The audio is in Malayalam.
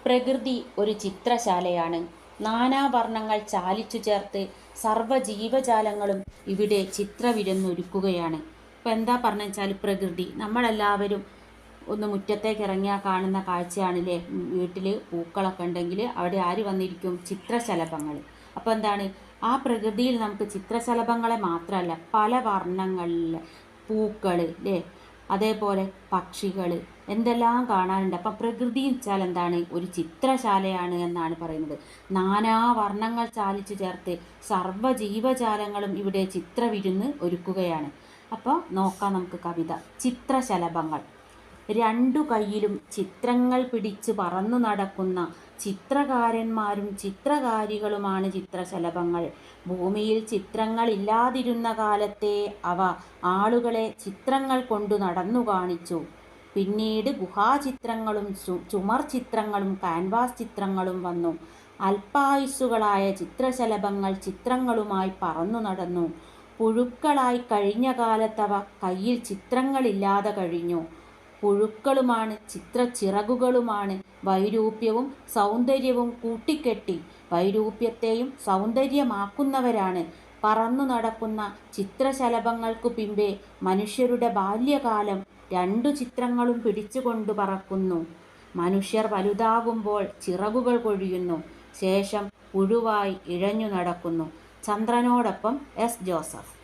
പ്രകൃതി ഒരു ചിത്രശാലയാണ്. നാനാവർണ്ണങ്ങൾ ചാലിച്ചു ചേർത്ത് സർവ്വജീവജാലങ്ങളും ഇവിടെ ചിത്രവിരുന്നൊരുക്കുകയാണ്. ഇപ്പം എന്താ പറഞ്ഞു വെച്ചാൽ, പ്രകൃതി നമ്മളെല്ലാവരും ഒന്ന് മുറ്റത്തേക്ക് ഇറങ്ങിയാൽ കാണുന്ന കാഴ്ചയാണില്ലേ. വീട്ടിൽ പൂക്കളൊക്കെ ഉണ്ടെങ്കിൽ അവിടെ ആര് വന്നിരിക്കും? ചിത്രശലഭങ്ങൾ. അപ്പോൾ എന്താണ്, ആ പ്രകൃതിയിൽ നമുക്ക് ചിത്രശലഭങ്ങളെ മാത്രമല്ല പല വർണ്ണങ്ങളിൽ പൂക്കൾ അല്ലേ, അതേപോലെ പക്ഷികൾ എന്തെല്ലാം കാണാനുണ്ട്. അപ്പം പ്രകൃതി വെച്ചാൽ എന്താണ്, ഒരു ചിത്രശാലയാണ് എന്നാണ് പറയുന്നത്. നാനാ വർണ്ണങ്ങൾ ചാലിച്ചു ചേർത്ത് സർവ്വ ജീവജാലങ്ങളും ഇവിടെ ചിത്രവിരുന്ന് ഒരുക്കുകയാണ്. അപ്പോൾ നോക്കാം നമുക്ക് കവിത. ചിത്രശലഭങ്ങൾ. രണ്ടു കൈയിലും ചിത്രങ്ങൾ പിടിച്ച് പറന്നു നടക്കുന്ന ചിത്രകാരന്മാരും ചിത്രകാരികളുമാണ് ചിത്രശലഭങ്ങൾ. ഭൂമിയിൽ ചിത്രങ്ങൾ ഇല്ലാതിരുന്ന കാലത്തെ അവ ആളുകളെ ചിത്രങ്ങൾ കൊണ്ടു നടന്നു കാണിച്ചു. പിന്നീട് ഗുഹാചിത്രങ്ങളും ചുമർ ചിത്രങ്ങളും കാൻവാസ് ചിത്രങ്ങളും വന്നു. അല്പായുസ്സുകളായ ചിത്രശലഭങ്ങൾ ചിത്രങ്ങളുമായി പറന്നു നടന്നു. പുഴുക്കളായി കഴിഞ്ഞ കാലത്തവ കയ്യിൽ ചിത്രങ്ങളില്ലാതെ കഴിഞ്ഞു. പുഴുക്കളുമാണ് ചിത്രച്ചിറകുകളുമാണ് വൈരൂപ്യവും സൗന്ദര്യവും കൂട്ടിക്കെട്ടി വൈരൂപ്യത്തെയും സൗന്ദര്യമാക്കുന്നവരാണ്. പറന്നു നടക്കുന്ന ചിത്രശലഭങ്ങൾക്കു പിമ്പേ മനുഷ്യരുടെ ബാല്യകാലം രണ്ടു ചിത്രങ്ങളും പിടിച്ചുകൊണ്ട് പറക്കുന്നു. മനുഷ്യർ വലുതാകുമ്പോൾ ചിറകുകൾ കൊഴിയുന്നു. ശേഷം പുഴുവായി ഇഴഞ്ഞു നടക്കുന്നു. ചന്ദ്രനോടൊപ്പം എസ്. ജോസഫ്.